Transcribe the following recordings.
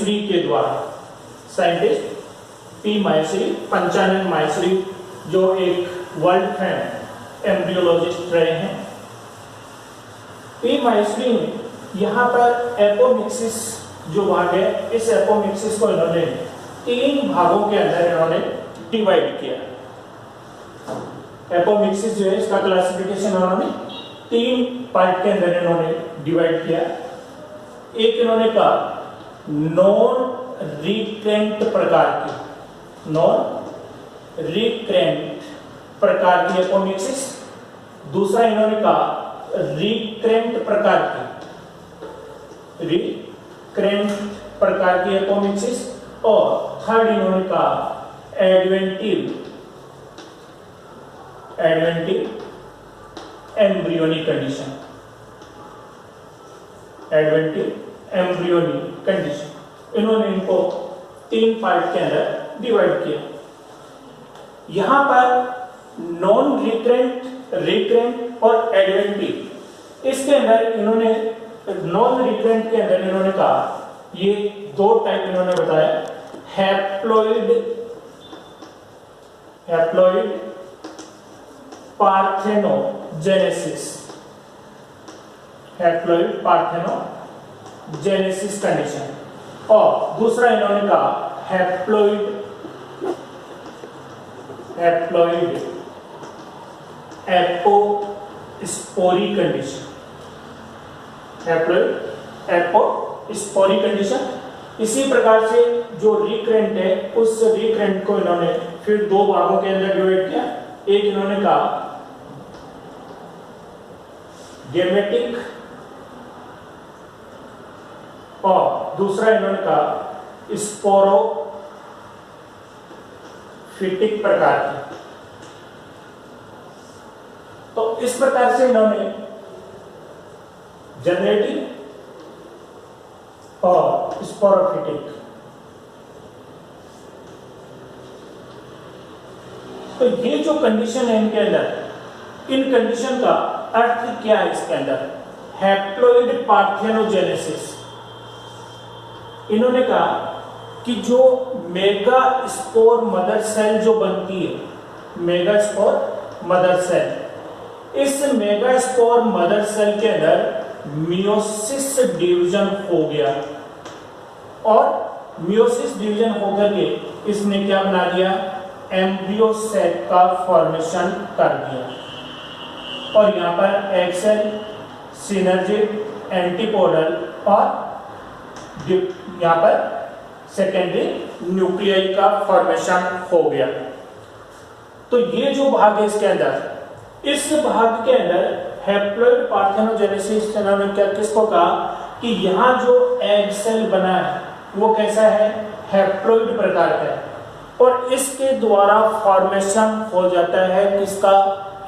माहेश्वरी के द्वारा, scientist P Maheshwari, Panchanan Maheshwari, जो एक वर्ल्ड फेम एम्ब्रियोलॉजिस्ट रहे हैं। पी माहेश्वरी ने यहाँ पर एपोमिक्सिस जो भाग है, इस एपोमिक्सिस को इन्होंने 3 भागों के अंदर इन्होंने डिवाइड किया। एपोमिक्सिस जो है इसका क्लासिफिकेशन उन्होंने 3 पार्ट के अंदर इन्होंने डिवाइड किया। एक इन्होंने कहा नॉन रिकरेंट प्रकार की, नॉन रिकरेंट प्रकार की एपोमिक्सिस। दूसरा इन्होंने कहा रिकरेंट प्रकार की, रिकरेंट प्रकार की एपोमिक्सिस। और थर्ड इन्होंने कहा adventive embryonic condition, adventive embryonic condition. इन्होंने इनको 3 पार्ट के अंदर डिवाइड किया। यहां पर नॉन रिकरेंट, रिकरेंट और एडवेंटिव, इसके अंदर इन्होंने नॉन रिकरेंट के अंदर इन्होंने कहा ये 2 टाइप इन्होंने बताया, haploid parthenogenesis, haploid parthenogenesis condition. और दूसरा इन्होंने कहा haploid apospory condition, haploid apospory condition. इसी प्रकार से जो रिकरेंट है, उस रिकरेंट को इन्होंने फिर 2 भागों के अंदर डिवाइड किया। एक इन्होंने कहा गेमेटिक और दूसरा इन्होंने कहा स्पोरोफिटिक प्रकार की। तो इस प्रकार से इन्होंने जनरेटिव और स्पोरोफिटिक, तो ये जो कंडीशन है इनके अंदर, इन कंडीशन का अर्थ क्या है इसके अंदर, हैप्लॉइड पार्थेनोजेनेसिस। इन्होंने कहा कि जो मेगा स्पोर मदर सेल जो बनती है, मेगा स्पोर मदर सेल, इस मेगा स्पोर मदर सेल के अंदर मियोसिस डिवीजन हो गया और मियोसिस डिवीजन होकर के इसने क्या बना दिया, एम्ब्रियो सेल का फॉर्मेशन कर दिया। और यहाँ पर एग सेल, सिनर्जिड, एंटीपोडल और यहाँ पर सेकेंडरी न्यूक्लियाई का फॉर्मेशन हो गया। तो ये जो भाग है इसके अंदर, इस भाग के अंदर हैप्लॉइड पार्थेनोजेनेसिस इन्होंने क्या किसको कहा कि यहाँ जो एग सेल बना है वो कैसा है, हैप्लॉइड प्रकार का है। और इसके द्वारा फॉर्मेशन हो जाता है किसका,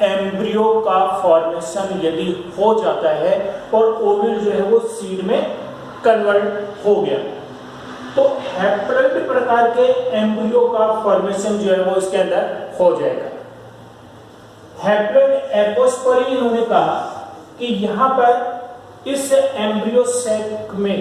एम्ब्रियो का फॉर्मेशन यदि हो जाता है और ओव्यूल जो है वो सीड में कन्वर्ट हो गया, तो हैप्लॉइड प्रकार के एम्ब्रियो का फॉर्मेशन जो है वो इसके अंदर हो जाएगा। हैप्लॉइड एपोस्पोरी इन्होंने कहा कि यहां पर इस एम्ब्रियो सेक में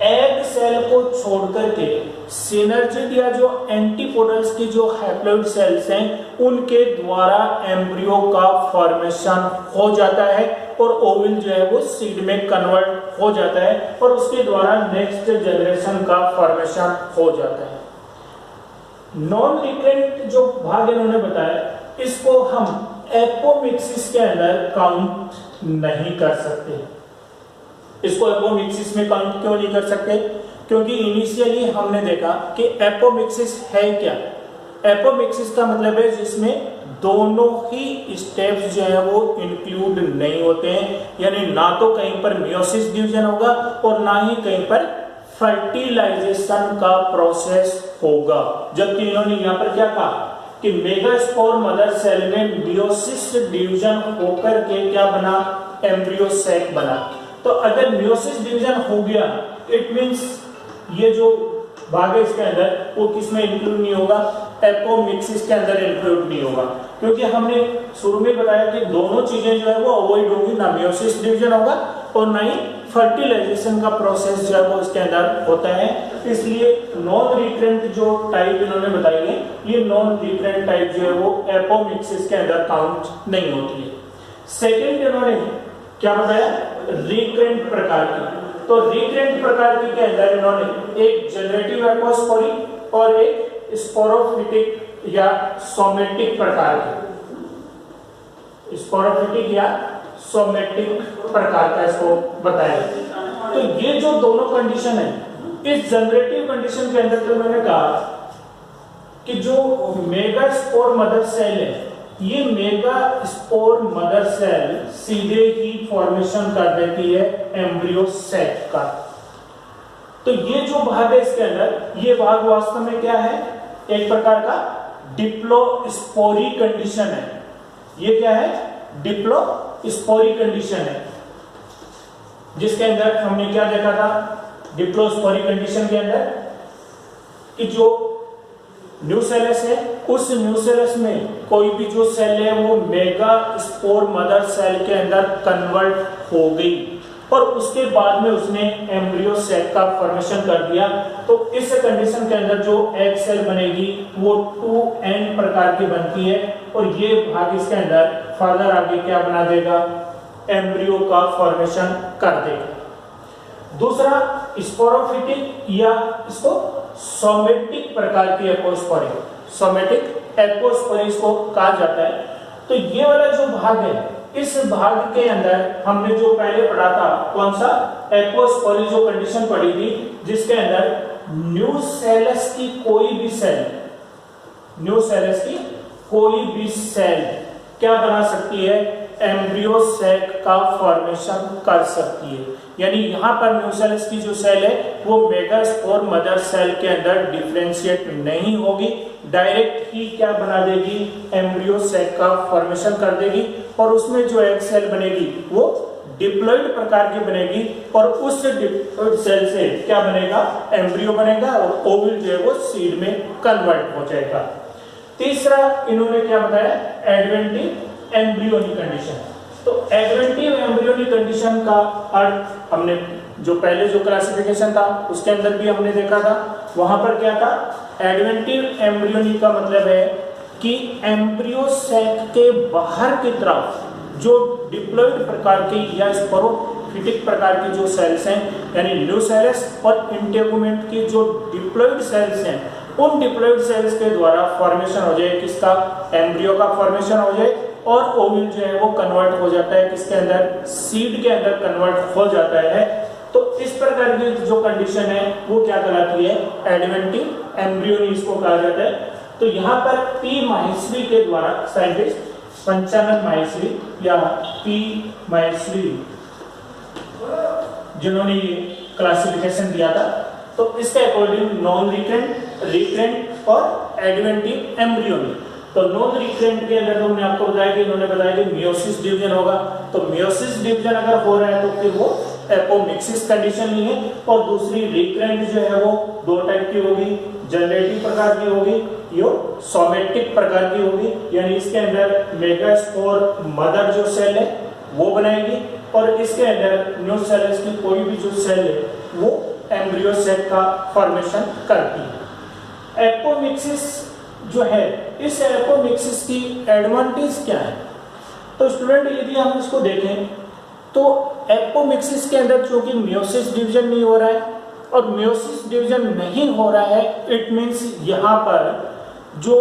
एग सेल को छोड़कर के सिनर्जिड या जो एंटीपोडल्स की जो हैप्लॉइड सेल्स हैं उनके द्वारा एम्ब्रियो का फॉर्मेशन हो जाता है और ओव्यूल जो है वो सीड में कन्वर्ट हो जाता है और उसके द्वारा नेक्स्ट जनरेशन का फॉर्मेशन हो जाता है। नॉन रिकरेंट जो भाग इन्होंने बताया, इसको हम एपोमिक्सिस के अंदर काउंट नहीं कर सकते। इसको एपोमिक्सिस में काउंट क्यों नहीं कर सकते, क्योंकि इनिशियली हमने देखा कि एपोमिक्सिस है क्या। एपोमिक्सिस का मतलब है जिसमें दोनों ही स्टेप्स जो है वो इंक्लूड नहीं होते हैं, यानी ना तो कहीं पर मियोसिस डिवीजन होगा और ना ही कहीं पर फर्टिलाइजेशन का प्रोसेस होगा। जबकि इन्होंने यहाँ पर क्या कहा कि मेगास्पोर मदर सेल में मियोसिस डिवीजन होकर के क्या बना, एम्ब्रियो सैक बना। तो अगर मियोसिस डिवीजन हो गया, इट मींस ये जो भाग है इसके अंदर वो किसमें इंक्लूड नहीं होगा, एपोमिक्सिस के अंदर इंक्लूड नहीं होगा, क्योंकि हमने शुरू में बताया कि दोनों चीजें जो है वो अवॉइड होगी, ना मियोसिस डिवीजन होगा और ना ही फर्टिलाइजेशन का प्रोसेस जो है वो इसके अंदर होता है। इसलिए नॉन रिकरेंट जो टाइप इन्होंने बताई है, ये नॉन रिकरेंट टाइप जो है वो एपोमिक्सिस के अंदर काउंट नहीं होती है। सेकेंड इन्होंने क्या बताया, रिकरेंट प्रकार की। तो रिकरेंट प्रकार की के अंदर इन्होंने एक जनरेटिव एपोस्पोरी और एक स्पोरोफिटिक या सोमेटिक प्रकार की, स्पोरोफिटिक या सोमेटिक प्रकार का इसको बताया। तो ये जो दोनों कंडीशन है, इस जनरेटिव कंडीशन के अंदर तो मैंने कहा कि जो मेगास्पोर मदर सेल है, ये मेगास्पोर मदर सेल सीधे ही फॉर्मेशन कर देती है एम्ब्रियो सैक का। तो ये जो भाग है इसके अंदर, ये भाग वास्तव में क्या है, एक प्रकार का डिप्लोस्पोरी कंडीशन है। ये क्या है, डिप्लोस्पोरी कंडीशन है, जिसके अंदर हमने क्या देखा था, डिप्लोस्पोरी कंडीशन के अंदर कि जो न्यूसेलस है, उस न्यूसेलस में कोई भी जो सेल है वो मेगास्पोर मदर सेल के अंदर कन्वर्ट हो गई और उसके बाद में उसने एम्ब्रियो सेल का फॉर्मेशन कर दिया। तो इस कंडीशन के अंदर जो एग सेल बनेगी वो 2n प्रकार की बनती है और ये भाग इसके अंदर फर्दर आगे क्या बना देगा, एम्ब्रियो का फॉर्मेशन कर देगा। दूसरा स्पोरोफिटिक या इसको सोमेटिक प्रकार की एपोस्पोरी, सोमेटिक एपोस्पोरी इसको कहा जाता है। तो ये वाला जो भाग है, इस भाग के अंदर हमने जो पहले पढ़ा था, कौन सा, एपोस्पोरी जो कंडीशन पढ़ी थी, जिसके अंदर न्यूसेलस की कोई भी सेल, न्यूसेलस की कोई भी सेल क्या बना सकती है, एम्ब्रियो सैक का फॉर्मेशन कर सकती है। यानी यहां पर न्यूसेलस की जो सेल है वो मेगास्पोर मदर सेल के अंदर डिफरेंशिएट नहीं होगी, डायरेक्ट ही क्या बना देगी, एम्ब्रियो सैक का फॉर्मेशन कर देगी और उसमें जो एग सेल बनेगी वो डिप्लॉइड प्रकार की बनेगी और उस डिप्लॉइड सेल से क्या बनेगा, एम्ब्रियो बनेगा और ओवल जो है वो सीड में कन्वर्ट हो जाएगा। तीसरा इन्होंने क्या बताया, एडवेंटिव एम्ब्रियोनिक कंडीशन। तो एडवेंटिव एम्ब्रियोनिक कंडीशन का अर्थ हमने जो पहले जो क्लासिफिकेशन था उसके अंदर भी हमने देखा था। वहां पर क्या था, एडवेंटिव एम्ब्रियोनिक का मतलब है कि एम्ब्रियो सैक के बाहर की तरफ जो डिप्लॉइड प्रकार की या स्पोरोफिटिक प्रकार की जो सेल्स हैं, यानी न्यूसेलस और इंटेगुमेंट की जो डिप्लॉइड सेल्स हैं, उन डिप्लॉइड सेल्स के द्वारा फॉर्मेशन हो जाए किसका, एम्ब्रियो का फॉर्मेशन हो जाए और ओव्यूल जो है वो कन्वर्ट हो जाता है किसके अंदर, सीड के अंदर कन्वर्ट हो जाता है। तो इस प्रकार की जो कंडीशन है वो क्या कहलाती है, एडवेंटिव एम्ब्रियोनिक इसको कहा जाता है। तो यहाँ पर पी माहेश्वरी के द्वारा साइंटिस्ट पंचानन माहेश्वरी या पी माहेश्वरी जिन्होंने ये क्लासिफिकेशन दिया था, तो इसके अकॉर्डिंग नॉन रिकरेंट, रिकरेंट और एडवेंटिव एम्ब्रियोनिक। तो नॉन रिकरेंट के अंदर हमने आपको बताया कि इन्होंने बताया कि मियोसिस डिवीजन होगा। तो मियोसिस डिवीजन अगर हो रहा है तो फिर वो एपोमिक्सिस कंडीशन नहीं है। और दूसरी रिकरेंट जो है वो दो टाइप की होगी, जनरेटिव प्रकार की होगी, यो सोमेटिक प्रकार की होगी, यानी इसके अंदर मेगास्पोर मदर जो सेल है वो बनाएगी और इसके अंदर न्यूसेलस की कोई भी जो सेल है वो एम्ब्रियो सेल का फॉर्मेशन करती है। एपोमिक्सिस जो है, इस एपोमिक्सिस की एडवांटेज क्या है, तो स्टूडेंट यदि हम इसको देखें तो एपोमिक्सिस के अंदर चूंकि मियोसिस डिवीजन नहीं हो रहा है और मियोसिस डिवीजन नहीं हो रहा है, इट मींस यहाँ पर जो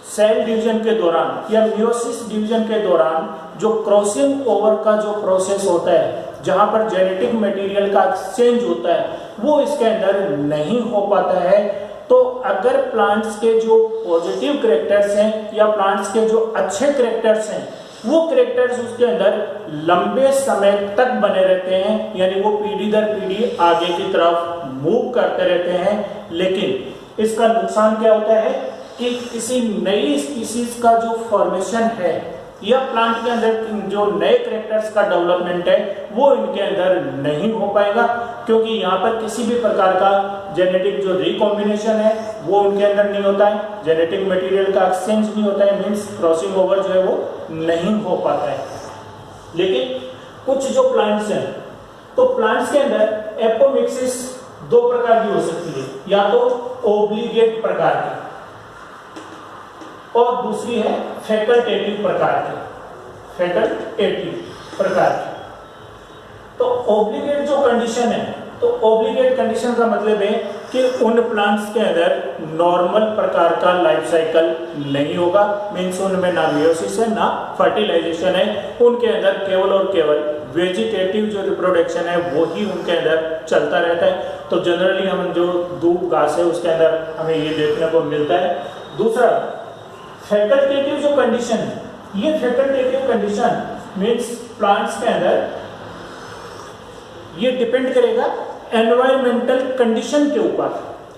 सेल डिवीजन के दौरान या मियोसिस डिवीजन के दौरान जो क्रॉसिंग ओवर का जो प्रोसेस होता है, जहां पर जेनेटिक मटेरियल का एक्सचेंज होता है, वो इसके अंदर नहीं हो पाता है। तो अगर प्लांट्स के जो पॉजिटिव कैरेक्टर्स हैं या प्लांट्स के जो अच्छे कैरेक्टर्स हैं, वो कैरेक्टर्स उसके अंदर लंबे समय तक बने रहते हैं, यानी वो पीढ़ी दर पीढ़ी आगे की तरफ मूव करते रहते हैं। लेकिन इसका नुकसान क्या होता है कि किसी नई स्पीसीज का जो फॉर्मेशन है या प्लांट के अंदर जो नए कैरेक्टर्स का डेवलपमेंट है वो इनके अंदर नहीं हो पाएगा, क्योंकि यहाँ पर किसी भी प्रकार का जेनेटिक जो रिकॉम्बिनेशन है वो उनके अंदर नहीं होता है, जेनेटिक मटेरियल का एक्सचेंज नहीं होता है, मींस क्रॉसिंग ओवर जो है वो नहीं हो पाता है। लेकिन कुछ जो प्लांट्स हैं, तो प्लांट्स के अंदर एपोमिक्सिस दो प्रकार की हो सकती है, या तो ओब्लिगेट प्रकार की और दूसरी है फैकल्टेटिव प्रकार की, फैकल्टेटिव प्रकार की। तो ओब्लिगेट जो कंडीशन है, तो ओब्लिगेट कंडीशन का मतलब है कि उन प्लांट्स के अंदर नॉर्मल प्रकार का लाइफ साइकिल नहीं होगा, मीन्स उनमें ना मियोसिस है ना फर्टिलाइजेशन है, उनके अंदर केवल और केवल वेजिटेटिव जो रिप्रोडक्शन है वो ही उनके अंदर चलता रहता है। तो जनरली हम जो दूब घास है उसके अंदर हमें ये देखने को मिलता है। दूसरा फैकल्टेटिव जो कंडीशन है, ये फैकल्टेटिव कंडीशन मीन्स प्लांट्स के अंदर ये डिपेंड करेगा एनवायरमेंटल कंडीशन के ऊपर।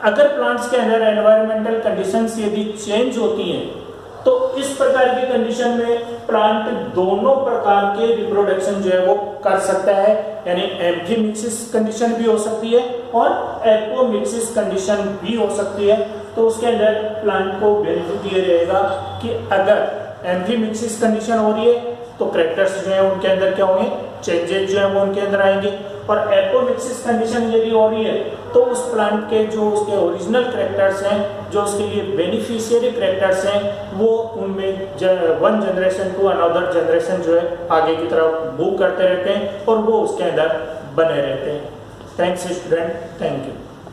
अगर प्लांट्स के अंदर एनवायरमेंटल कंडीशंस यदि चेंज होती हैं तो इस प्रकार की कंडीशन में प्लांट दोनों प्रकार के रिप्रोडक्शन जो है वो कर सकता है, यानी एम्फीमिक्सिस कंडीशन भी हो सकती है और एपोमिक्सिस कंडीशन भी हो सकती है। तो उसके अंदर प्लांट को बेनिफिट ये रहेगा कि अगर एम्फीमिक्सिस कंडीशन हो रही है तो कैरेक्टर्स जो है उनके अंदर क्या होंगे, चेंजेस जो है वो उनके अंदर आएंगे, और एपोमिक्सिस कंडीशन यदि हो रही है तो उस प्लांट के जो उसके ओरिजिनल कैरेक्टर्स हैं, जो उसके लिए बेनिफिशियरी कैरेक्टर्स हैं, वो उनमें one generation to another generation जो है आगे की तरफ मूव करते रहते हैं और वो उसके अंदर बने रहते हैं। Thanks student, thank you.